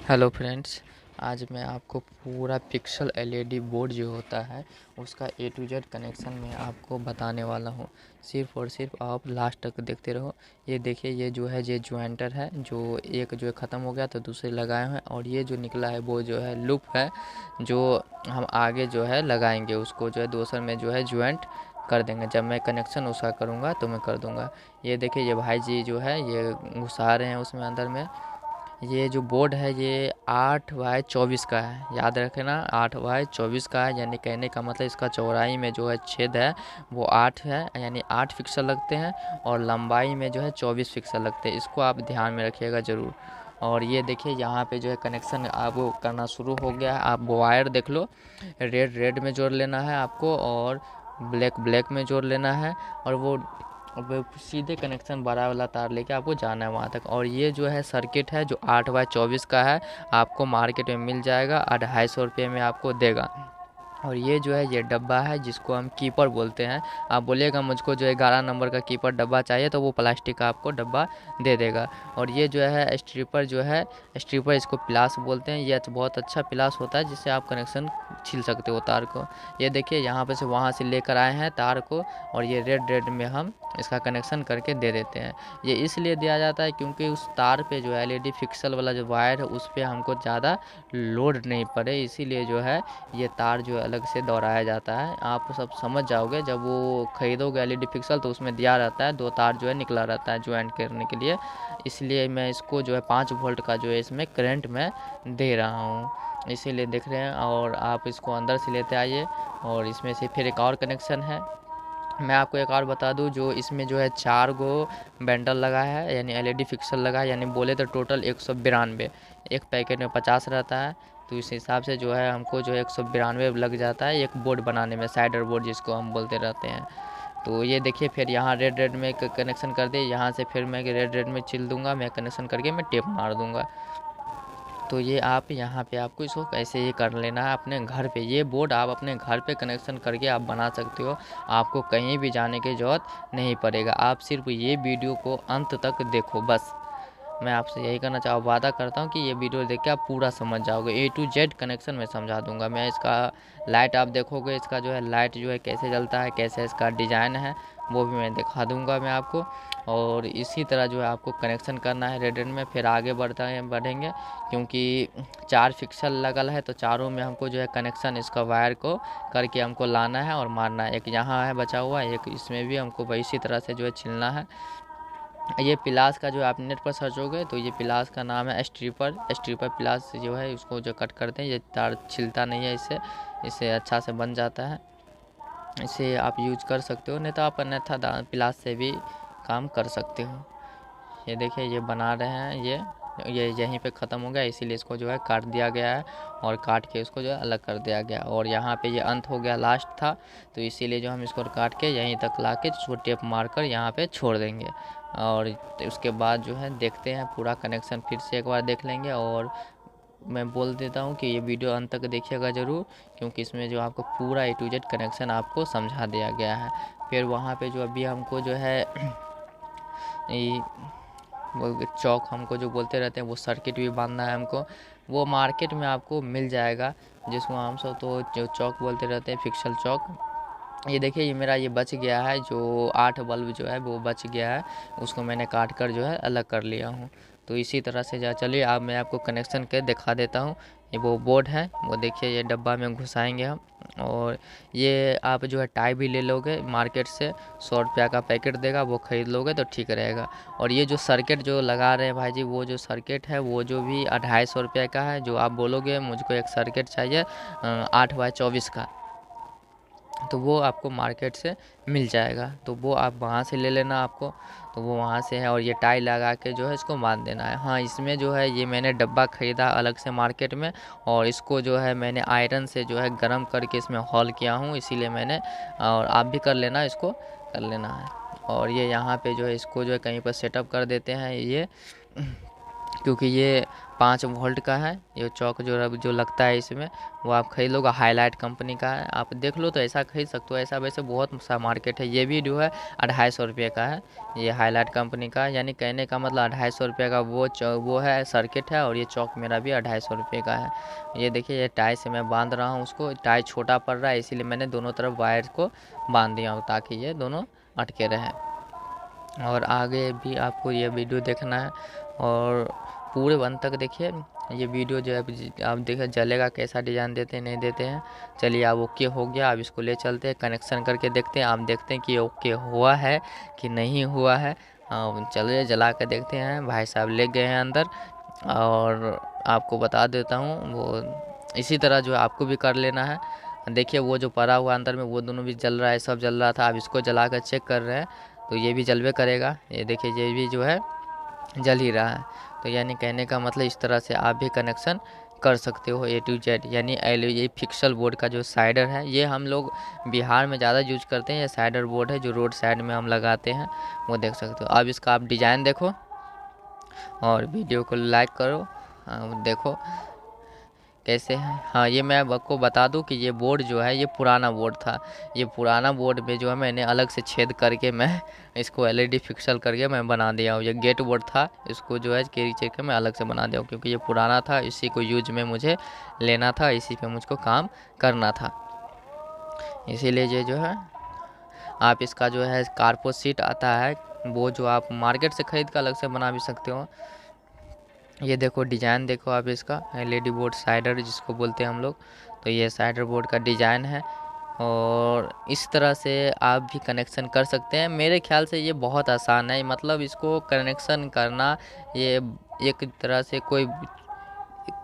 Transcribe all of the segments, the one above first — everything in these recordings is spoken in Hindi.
हेलो फ्रेंड्स, आज मैं आपको पूरा पिक्सल एलईडी बोर्ड जो होता है उसका ए टू जेड कनेक्शन में आपको बताने वाला हूँ। सिर्फ़ और सिर्फ आप लास्ट तक देखते रहो। ये देखिए, ये जो है ये ज्वाइंटर है, जो एक जो है ख़त्म हो गया तो दूसरे लगाए हैं, और ये जो निकला है वो जो है लूप है, जो हम आगे जो है लगाएंगे, उसको जो है दूसरे में जो है ज्वाइंट कर देंगे। जब मैं कनेक्शन उसका करूँगा तो मैं कर दूँगा। ये देखिए, ये भाई जी जो है ये घुसा रहे हैं उसमें अंदर में। ये जो बोर्ड है ये 8x24 का है, याद रखना 8x24 का है। यानी कहने का मतलब इसका चौड़ाई में जो है छेद है वो 8 है, यानी 8 पिक्सल लगते हैं, और लंबाई में जो है 24 पिक्सल लगते हैं। इसको आप ध्यान में रखिएगा ज़रूर। और ये देखिए, यहाँ पे जो है कनेक्शन आप वो करना शुरू हो गया है। आप वायर देख लो, रेड रेड में जोड़ लेना है आपको, और ब्लैक ब्लैक में जोड़ लेना है, और वो अब सीधे कनेक्शन बड़ा वाला तार लेके आपको जाना है वहाँ तक। और ये जो है सर्किट है जो 8x24 का है, आपको मार्केट में मिल जाएगा 250 रुपये में आपको देगा। और ये जो है ये डब्बा है जिसको हम कीपर बोलते हैं। आप बोलिएगा मुझको जो 11 नंबर का कीपर डब्बा चाहिए, तो वो प्लास्टिक का आपको डब्बा दे देगा। और ये जो है स्ट्रिपर, जो है स्ट्रिपर, इसको प्लास बोलते हैं। ये बहुत अच्छा प्लास होता है जिससे आप कनेक्शन छील सकते हो तार को। ये देखिए, यहाँ पे से वहाँ से लेकर आए हैं तार को, और ये रेड रेड में हम इसका कनेक्शन करके दे देते हैं। ये इसलिए दिया जाता है क्योंकि उस तार पे जो एलईडी फिक्सल वाला जो वायर है उस पर हमको ज़्यादा लोड नहीं पड़े, इसीलिए जो है ये तार जो है अलग से दोहराया जाता है। आप सब समझ जाओगे, जब वो खरीदोगे एलईडी पिक्सल तो उसमें दिया रहता है 2 तार जो है निकला रहता है ज्वाइंट करने के लिए। इसलिए मैं इसको जो है 5 वोल्ट का जो है इसमें करंट मैं दे रहा हूँ, इसीलिए देख रहे हैं। और आप इसको अंदर से लेते आइए, और इसमें से फिर एक और कनेक्शन है। मैं आपको एक और बता दूं, जो इसमें जो है 4 गो बैंडल लगा है, यानी एलईडी फिक्सल लगा है, यानी बोले तो टोटल 192। एक पैकेट में 50 रहता है, तो इस हिसाब से जो है हमको जो है 192 लग जाता है एक बोर्ड बनाने में, साइडर बोर्ड जिसको हम बोलते रहते हैं। तो ये देखिए, फिर यहाँ रेड रेड में कनेक्शन कर दे, यहाँ से फिर मैं रेड रेड में चिल दूंगा, मैं कनेक्शन करके मैं टेप मार दूंगा। तो ये आप यहाँ पे आपको इसको कैसे ये कर लेना है अपने घर पे। ये बोर्ड आप अपने घर पे कनेक्शन करके आप बना सकते हो, आपको कहीं भी जाने की ज़रूरत नहीं पड़ेगा। आप सिर्फ ये वीडियो को अंत तक देखो बस। मैं आपसे यही करना वादा करता हूँ कि ये वीडियो देख के आप पूरा समझ जाओगे। ए टू जेड कनेक्शन मैं समझा दूंगा। मैं इसका लाइट आप देखोगे, इसका जो है लाइट जो है कैसे जलता है, कैसे इसका डिज़ाइन है, वो भी मैं दिखा दूंगा मैं आपको। और इसी तरह जो है आपको कनेक्शन करना है रेड में। फिर आगे बढ़ेंगे, क्योंकि 4 फिक्सल लगल है, तो चारों में हमको जो है कनेक्शन इसका वायर को करके हमको लाना है और मारना है। एक यहाँ है बचा हुआ, एक इसमें भी हमको इसी तरह से जो है छिलना है। ये पिलास का जो आप नेट पर सर्च होगे तो ये पिलास का नाम है स्ट्रिपर। स्ट्रिपर पिलास जो है उसको जो कट करते हैं, ये तार छिलता नहीं है, इससे इससे अच्छा से बन जाता है। इसे आप यूज कर सकते हो, नहीं तो आप अन्यथा पिलास से भी काम कर सकते हो। ये देखिए, ये बना रहे हैं, ये यहीं पे ख़त्म हो गया, इसीलिए इसको जो है काट दिया गया है, और काट के इसको जो है अलग कर दिया गया। और यहाँ पे ये अंत हो गया, लास्ट था, तो इसीलिए जो हम इसको काट के यहीं तक ला के इसको टेप मार कर यहाँ पे छोड़ देंगे। और उसके बाद जो है देखते हैं पूरा कनेक्शन, फिर से एक बार देख लेंगे। और मैं बोल देता हूँ कि ये वीडियो अंत तक देखिएगा ज़रूर, क्योंकि इसमें जो आपको पूरा ए टू जेड कनेक्शन आपको समझा दिया गया है। फिर वहाँ पे जो अभी हमको जो है ये वो चौक हमको जो बोलते रहते हैं, वो सर्किट भी बांधना है हमको। वो मार्केट में आपको मिल जाएगा, जिसको हम सब तो जो चौक बोलते रहते हैं, फिक्सल चौक। ये देखिए, ये मेरा ये बच गया है, जो 8 बल्ब जो है वो बच गया है, उसको मैंने काट कर जो है अलग कर लिया हूँ। तो इसी तरह से चलिए अब मैं आपको कनेक्शन के दिखा देता हूँ। ये वो बोर्ड है, वो देखिए, ये डब्बा में घुसाएंगे हम। और ये आप जो है टाई भी ले लोगे मार्केट से, 100 रुपया का पैकेट देगा, वो ख़रीद लोगे तो ठीक रहेगा। और ये जो सर्किट जो लगा रहे हैं भाई जी, वो जो सर्किट है वो जो भी 250 रुपये का है। जो आप बोलोगे मुझको एक सर्किट चाहिए 8x24 का, तो वो आपको मार्केट से मिल जाएगा, तो वो आप वहाँ से ले लेना आपको। तो वो वहाँ से है, और ये टाई लगा के जो है इसको बांध देना है। हाँ, इसमें जो है ये मैंने डब्बा ख़रीदा अलग से मार्केट में, और इसको जो है मैंने आयरन से जो है गर्म करके इसमें हॉल किया हूँ, इसीलिए मैंने। और आप भी कर लेना, इसको कर लेना है। और ये यहाँ पे जो है इसको जो है कहीं पर सेटअप कर देते हैं। ये क्योंकि ये 5 वोल्ट का है। ये चौक जो लगता है इसमें, वो आप खरीद लो, हाईलाइट कंपनी का है। आप देख लो तो ऐसा खरीद सकते हो। ऐसा वैसे बहुत सा मार्केट है। ये भी जो है 250 रुपये का है, ये हाईलाइट कंपनी का है। यानी कहने का मतलब 250 रुपये का वो है सर्किट है, और ये चौक मेरा भी 250 रुपये का है। ये देखिए, ये टाई से मैं बांध रहा हूँ उसको। टाई छोटा पड़ रहा है, इसीलिए मैंने दोनों तरफ वायर को बांध दिया हूँ, ताकि ये दोनों अटके रहें। और आगे भी आपको ये वीडियो देखना है, और पूरे अंत तक देखिए। ये वीडियो जो है आप देखिए जलेगा कैसा, डिज़ाइन देते हैं नहीं देते हैं। चलिए, अब ओके हो गया। अब इसको ले चलते हैं, कनेक्शन करके देखते हैं। आप देखते हैं कि ओके हुआ है कि नहीं हुआ है। चलिए जला के देखते हैं। भाई साहब ले गए हैं अंदर, और आपको बता देता हूँ, वो इसी तरह जो है आपको भी कर लेना है। देखिए, वो जो पड़ा हुआ अंदर में, वो दोनों भी जल रहा है, सब जल रहा था। अब इसको जला कर चेक कर रहे हैं, तो ये भी जलवे करेगा। ये देखिए, ये भी जो है जल ही रहा है। तो यानी कहने का मतलब इस तरह से आप भी कनेक्शन कर सकते हो A to Z। यानी ये फिक्सल बोर्ड का जो साइडर है, ये हम लोग बिहार में ज़्यादा यूज करते हैं। ये साइडर बोर्ड है जो रोड साइड में हम लगाते हैं, वो देख सकते हो। अब इसका आप डिज़ाइन देखो, और वीडियो को लाइक करो। देखो कैसे है। हाँ, ये मैं आपको बता दूं कि ये बोर्ड जो है, ये पुराना बोर्ड था। ये पुराना बोर्ड में जो है मैंने अलग से छेद करके मैं इसको LED फिक्सल करके मैं बना दिया हूँ। ये गेट बोर्ड था, इसको जो है कैरी चेक के मैं अलग से बना दिया हूँ, क्योंकि ये पुराना था। इसी को यूज में मुझे लेना था, इसी पे मुझको काम करना था। इसीलिए ये जो है, आप इसका जो है कार्पो सीट आता है, वो जो आप मार्केट से ख़रीद कर अलग से बना भी सकते हो। ये देखो डिज़ाइन देखो आप इसका, LED बोर्ड साइडर जिसको बोलते हैं हम लोग। तो ये साइडर बोर्ड का डिज़ाइन है, और इस तरह से आप भी कनेक्शन कर सकते हैं। मेरे ख्याल से ये बहुत आसान है। मतलब इसको कनेक्शन करना, ये एक तरह से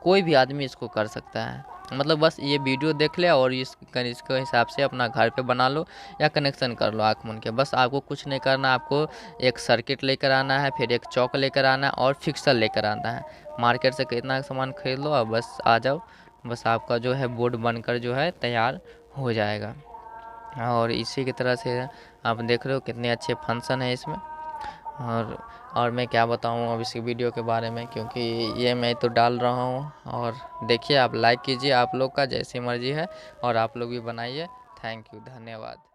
कोई भी आदमी इसको कर सकता है। मतलब बस ये वीडियो देख ले, और इसके हिसाब से अपना घर पे बना लो, या कनेक्शन कर लो आँख मूंद के। बस आपको कुछ नहीं करना, आपको एक सर्किट लेकर आना है, फिर एक चौक लेकर आना है, और फिक्सर लेकर आना है। मार्केट से कितना सामान खरीद लो, और बस आ जाओ। बस आपका जो है बोर्ड बनकर जो है तैयार हो जाएगा। और इसी की तरह से आप देख रहे हो कितने अच्छे फंक्शन है इसमें। और मैं क्या बताऊँ अब इस वीडियो के बारे में, क्योंकि ये मैं तो डाल रहा हूँ। और देखिए, आप लाइक कीजिए, आप लोग का जैसी मर्ज़ी है, और आप लोग भी बनाइए। थैंक यू, धन्यवाद।